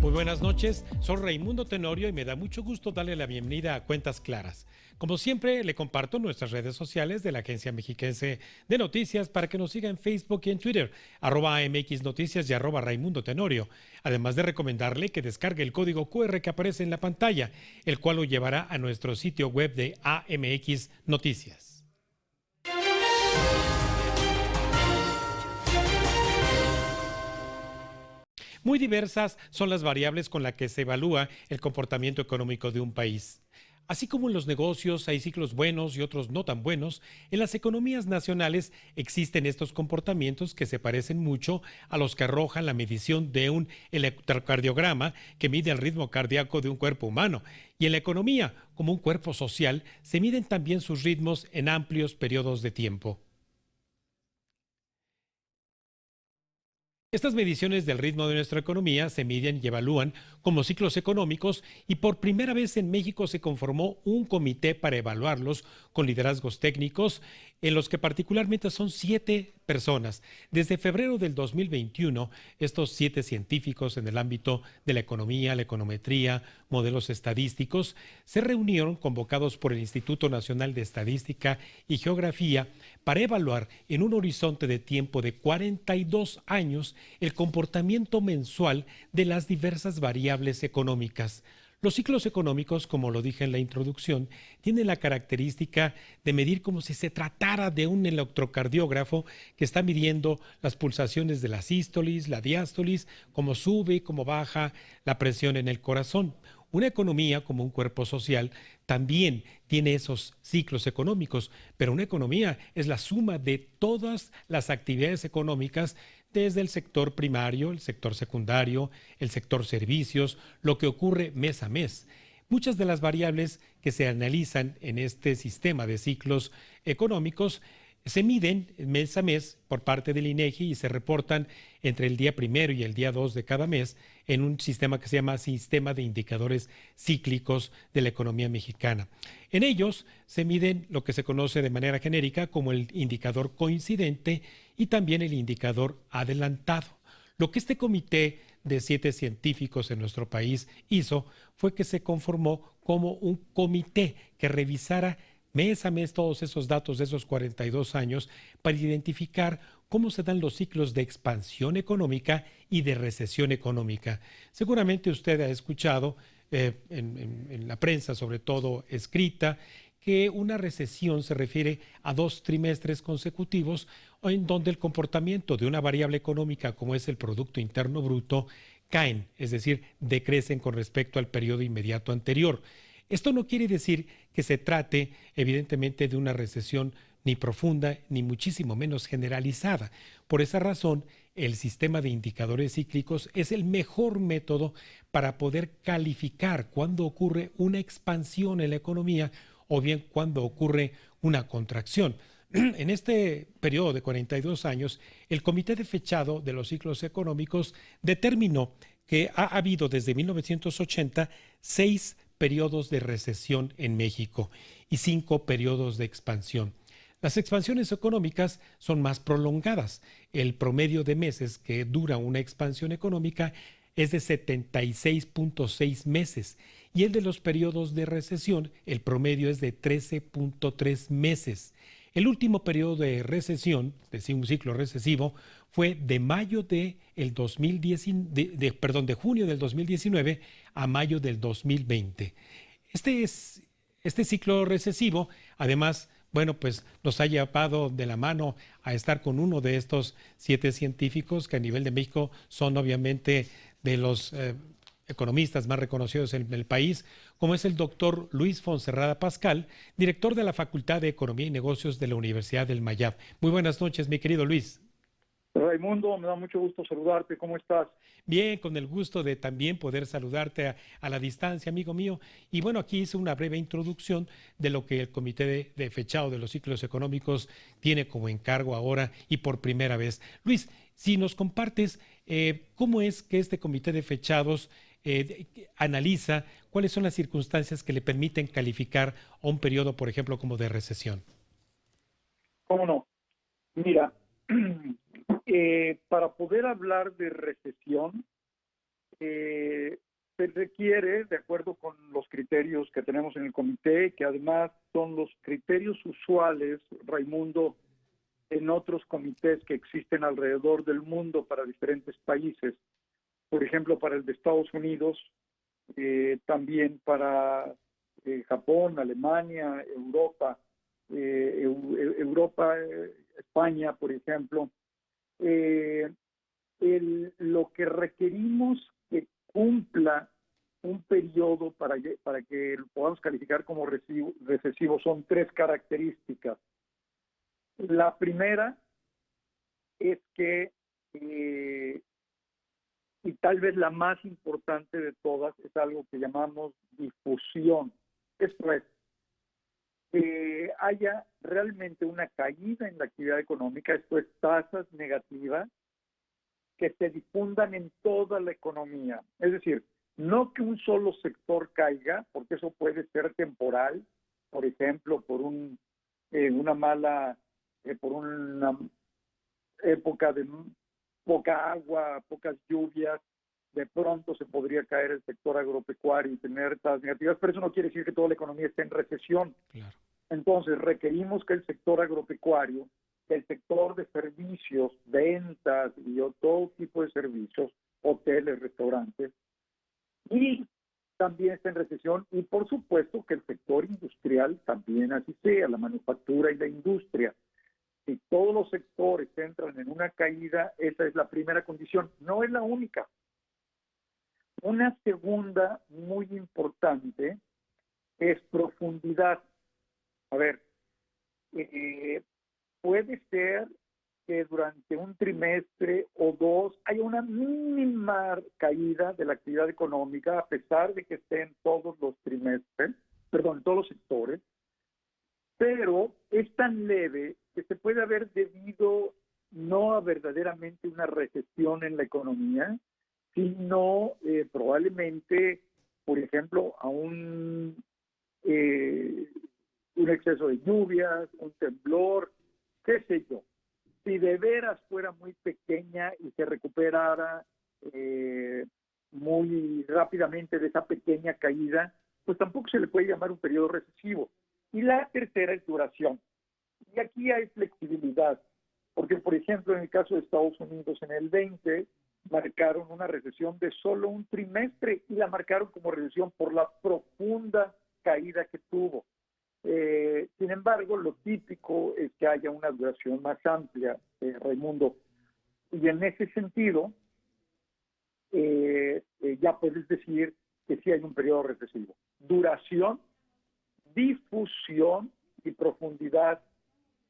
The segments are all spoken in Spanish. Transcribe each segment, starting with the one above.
Muy buenas noches, soy Raimundo Tenorio y me da mucho gusto darle la bienvenida a Cuentas Claras. Como siempre, le comparto nuestras redes sociales de la Agencia Mexiquense de Noticias para que nos siga en Facebook y en Twitter, @AMX Noticias y @Raimundo Tenorio. Además de recomendarle que descargue el código QR que aparece en la pantalla, el cual lo llevará a nuestro sitio web de AMX Noticias. Muy diversas son las variables con las que se evalúa el comportamiento económico de un país. Así como en los negocios hay ciclos buenos y otros no tan buenos, en las economías nacionales existen estos comportamientos que se parecen mucho a los que arrojan la medición de un electrocardiograma que mide el ritmo cardíaco de un cuerpo humano. Y en la economía, como un cuerpo social, se miden también sus ritmos en amplios periodos de tiempo. Estas mediciones del ritmo de nuestra economía se miden y evalúan como ciclos económicos y por primera vez en México se conformó un comité para evaluarlos con liderazgos técnicos en los que particularmente son 7 personas. Desde febrero del 2021, estos 7 científicos en el ámbito de la economía, la econometría, modelos estadísticos, se reunieron convocados por el Instituto Nacional de Estadística y Geografía para evaluar en un horizonte de tiempo de 42 años el comportamiento mensual de las diversas variables económicas. Los ciclos económicos, como lo dije en la introducción, tienen la característica de medir como si se tratara de un electrocardiógrafo que está midiendo las pulsaciones de la sístolis, la diástolis, cómo sube y cómo baja la presión en el corazón. Una economía como un cuerpo social también tiene esos ciclos económicos, pero una economía es la suma de todas las actividades económicas desde el sector primario, el sector secundario, el sector servicios, lo que ocurre mes a mes. Muchas de las variables que se analizan en este sistema de ciclos económicos se miden mes a mes por parte del INEGI y se reportan entre el día primero y el día 2 de cada mes en un sistema que se llama Sistema de Indicadores Cíclicos de la Economía Mexicana. En ellos se miden lo que se conoce de manera genérica como el indicador coincidente y también el indicador adelantado. Lo que este comité de 7 científicos en nuestro país hizo fue que se conformó como un comité que revisara mes a mes todos esos datos de esos 42 años para identificar cómo se dan los ciclos de expansión económica y de recesión económica. Seguramente usted ha escuchado en la prensa, sobre todo escrita, que una recesión se refiere a 2 trimestres consecutivos en donde el comportamiento de una variable económica como es el Producto Interno Bruto caen, es decir, decrecen con respecto al periodo inmediato anterior. Esto no quiere decir que se trate, evidentemente, de una recesión ni profunda ni muchísimo menos generalizada. Por esa razón, el sistema de indicadores cíclicos es el mejor método para poder calificar cuándo ocurre una expansión en la economía o bien cuándo ocurre una contracción. En este periodo de 42 años, el Comité de Fechado de los Ciclos Económicos determinó que ha habido desde 1980 6 periodos de recesión en México y 5 periodos de expansión. Las expansiones económicas son más prolongadas. El promedio de meses que dura una expansión económica es de 76.6 meses y el de los periodos de recesión, el promedio es de 13.3 meses. El último periodo de recesión, es decir, un ciclo recesivo, fue de mayo de junio del 2019 a mayo del 2020. Este ciclo recesivo, además, bueno, pues nos ha llevado de la mano a estar con uno de estos 7 científicos que a nivel de México son obviamente de los economistas más reconocidos en el país, como es el doctor Luis Fonserrada Pascal, director de la Facultad de Economía y Negocios de la Universidad del Mayab. Muy buenas noches, mi querido Luis. Raimundo, me da mucho gusto saludarte. ¿Cómo estás? Bien, con el gusto de también poder saludarte a la distancia, amigo mío. Y bueno, aquí hice una breve introducción de lo que el Comité de Fechado de los Ciclos Económicos tiene como encargo ahora y por primera vez. Luis, si nos compartes cómo es que este Comité de Fechados analiza cuáles son las circunstancias que le permiten calificar a un periodo, por ejemplo, como de recesión. ¿Cómo no? Mira, para poder hablar de recesión, eh, se requiere, de acuerdo con los criterios que tenemos en el comité, que además son los criterios usuales, Raimundo, en otros comités que existen alrededor del mundo para diferentes países. Por ejemplo, para el de Estados Unidos, también para Japón, Alemania, Europa, España, por ejemplo. Eh, lo que requerimos que cumpla un periodo para que lo podamos calificar como recesivo son tres características. La primera es que, y tal vez la más importante de todas, es algo que llamamos difusión. Esto es, que haya realmente una caída en la actividad económica, esto es tasas negativas, que se difundan en toda la economía. Es decir, no que un solo sector caiga, porque eso puede ser temporal, por ejemplo, por una mala, por una época de poca agua, pocas lluvias, de pronto se podría caer el sector agropecuario y tener tasas negativas, pero eso no quiere decir que toda la economía esté en recesión. Claro. Entonces, requerimos que el sector agropecuario, el sector de servicios, ventas y todo tipo de servicios, hoteles, restaurantes, y también está en recesión, y por supuesto que el sector industrial también así sea, la manufactura y la industria. Si todos los sectores entran en una caída, esa es la primera condición, no es la única. Una segunda muy importante es profundidad. A ver, puede ser que durante un trimestre o dos haya una mínima caída de la actividad económica, a pesar de que estén todos los trimestres, perdón, todos los sectores, pero es tan leve que se puede haber debido no a verdaderamente una recesión en la economía, sino probablemente, por ejemplo, a un exceso de lluvias, un temblor, qué sé yo. Si de veras fuera muy pequeña y se recuperara muy rápidamente de esa pequeña caída, pues tampoco se le puede llamar un periodo recesivo. Y la tercera es duración. Y aquí hay flexibilidad, porque por ejemplo en el caso de Estados Unidos en el 20 marcaron una recesión de solo un trimestre y la marcaron como recesión por la profunda caída que tuvo. Sin embargo, lo típico es que haya una duración más amplia, Raimundo. Y en ese sentido, ya puedes decir que sí hay un periodo recesivo. Duración, difusión y profundidad,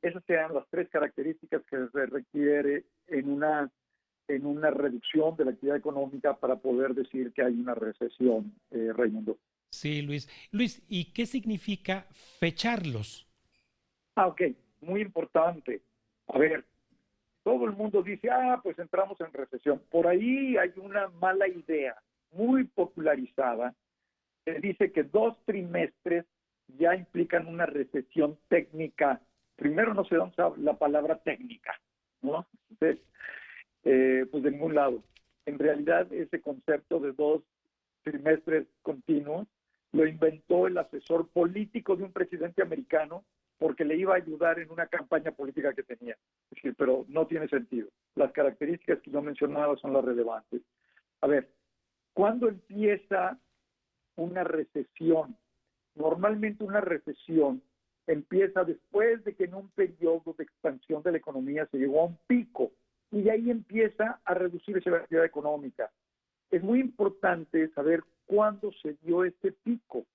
esas serían las tres características que se requiere en una reducción de la actividad económica para poder decir que hay una recesión, Raimundo. Sí, Luis. Luis, ¿y qué significa fecharlos? Ok, muy importante. A ver, todo el mundo dice, pues entramos en recesión. Por ahí hay una mala idea muy popularizada que dice que 2 trimestres ya implican una recesión técnica. Primero no se da la palabra técnica, ¿no? Entonces, pues de ningún lado. En realidad, ese concepto de 2 trimestres continuos lo inventó el asesor político de un presidente americano porque le iba a ayudar en una campaña política que tenía. Es decir, pero no tiene sentido. Las características que yo mencionaba son las relevantes. A ver, ¿cuándo empieza una recesión? Normalmente una recesión empieza después de que en un periodo de expansión de la economía se llegó a un pico y de ahí empieza a reducirse la actividad económica. Es muy importante saber cuándo se dio ese pico,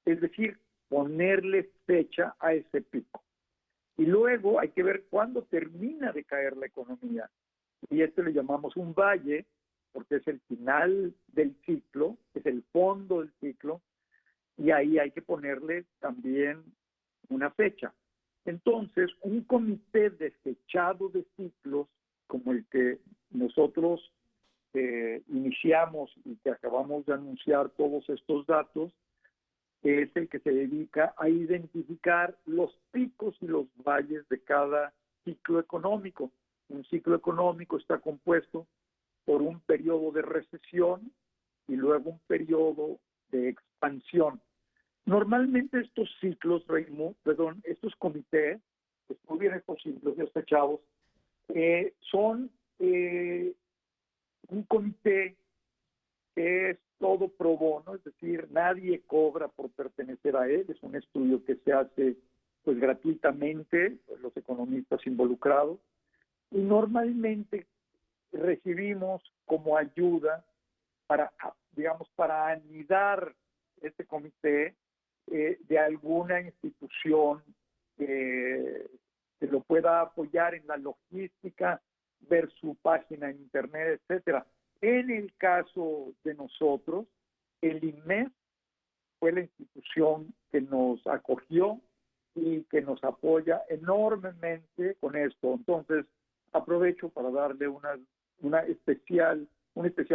es decir, ponerle fecha a ese pico. Y luego hay que ver cuándo termina de caer la economía. Y esto le llamamos un valle, porque es el final del ciclo, es el fondo del ciclo, y ahí hay que ponerle también una fecha. Entonces, un comité de fechado de ciclos, como el que nosotros iniciamos y que acabamos de anunciar todos estos datos, es el que se dedica a identificar los picos y los valles de cada ciclo económico. Un ciclo económico está compuesto por un periodo de recesión y luego un periodo de expansión. Normalmente estos ciclos, estos comités, estudian estos ciclos de estos chavos, son un comité que es todo pro bono, es decir, nadie cobra por pertenecer a él, es un estudio que se hace pues gratuitamente, los economistas involucrados, y normalmente recibimos como ayuda para, digamos, para anidar este comité de alguna institución que lo pueda apoyar en la logística, ver su página en internet, etcétera. En el caso de nosotros, el INMES fue la institución que nos acogió y que nos apoya enormemente con esto. Entonces, aprovecho para darle un especial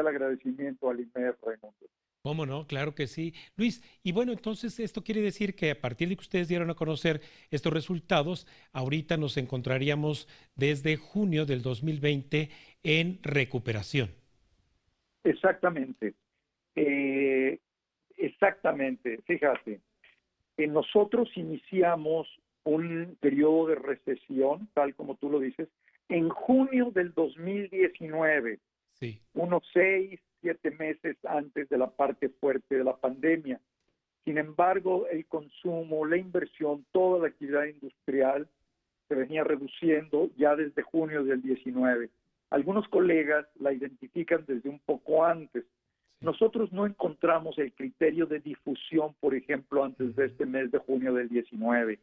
agradecimiento al INMES, Raimundo. ¿Cómo no? Claro que sí. Luis, y bueno, entonces esto quiere decir que a partir de que ustedes dieron a conocer estos resultados, ahorita nos encontraríamos desde junio del 2020 en recuperación. Exactamente. Exactamente. Fíjate, nosotros iniciamos un periodo de recesión, tal como tú lo dices, en junio del 2019, Sí. unos 6, 7 meses antes de la parte fuerte de la pandemia. Sin embargo, el consumo, la inversión, toda la actividad industrial se venía reduciendo ya desde junio del 19. Algunos colegas la identifican desde un poco antes. Nosotros no encontramos el criterio de difusión, por ejemplo, antes de este mes de junio del 19.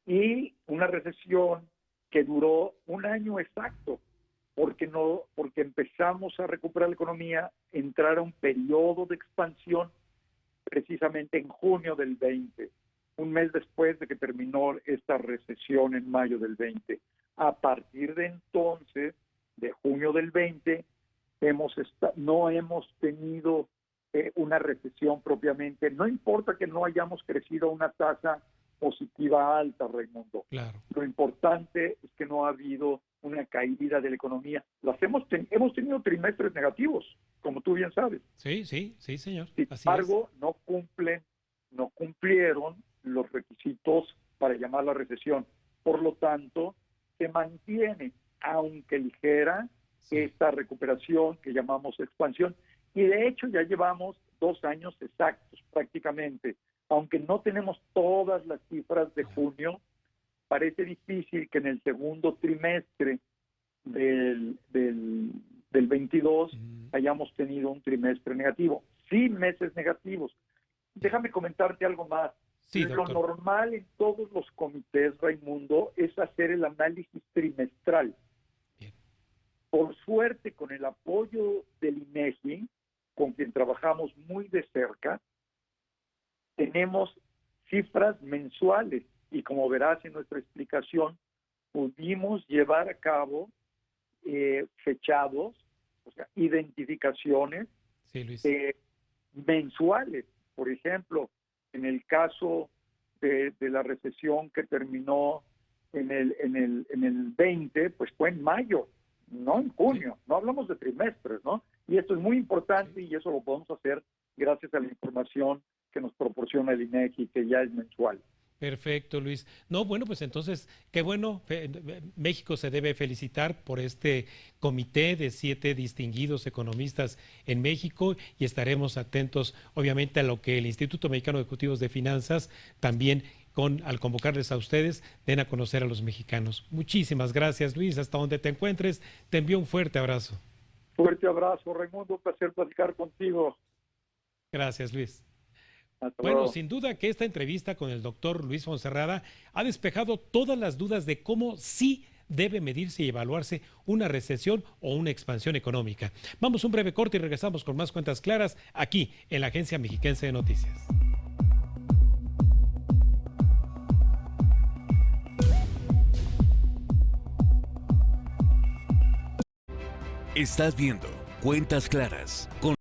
Y una recesión que duró un año exacto, porque empezamos a recuperar la economía, entrar a un periodo de expansión precisamente en junio del 20, un mes después de que terminó esta recesión en mayo del 20. A partir de entonces, de junio del 20, no hemos tenido una recesión propiamente. No importa que no hayamos crecido a una tasa positiva alta, Raimundo. Claro. Lo importante es que no ha habido una caída de la economía. Hemos tenido trimestres negativos, como tú bien sabes. Sí, señor. Sin embargo, no cumplieron los requisitos para llamar la recesión. Por lo tanto, se mantiene, aunque ligera, esta recuperación que llamamos expansión. Y de hecho ya llevamos 2 años exactos prácticamente. Aunque no tenemos todas las cifras de junio, parece difícil que en el segundo trimestre del 22 hayamos tenido un trimestre negativo, sin meses negativos. Déjame comentarte algo más. Sí, lo normal en todos los comités, Raimundo, es hacer el análisis trimestral. Bien. Por suerte, con el apoyo del INEGI, con quien trabajamos muy de cerca, tenemos cifras mensuales y como verás en nuestra explicación, pudimos llevar a cabo fechados, o sea, identificaciones mensuales. Por ejemplo, en el caso de la recesión que terminó en el 20, pues fue en mayo, no en junio. No hablamos de trimestres, ¿no? Y esto es muy importante y eso lo podemos hacer gracias a la información que nos proporciona el INEGI, que ya es mensual. Perfecto, Luis. No, bueno, pues entonces, qué bueno. México se debe felicitar por este comité de 7 distinguidos economistas en México y estaremos atentos, obviamente, a lo que el Instituto Mexicano de Ejecutivos de Finanzas también, al convocarles a ustedes, den a conocer a los mexicanos. Muchísimas gracias, Luis. Hasta donde te encuentres, te envío un fuerte abrazo. Fuerte abrazo, Raimundo. Un placer platicar contigo. Gracias, Luis. Bueno, sin duda que esta entrevista con el doctor Luis Fonserrada ha despejado todas las dudas de cómo sí debe medirse y evaluarse una recesión o una expansión económica. Vamos a un breve corte y regresamos con más cuentas claras aquí en la Agencia Mexiquense de Noticias. Estás viendo Cuentas Claras con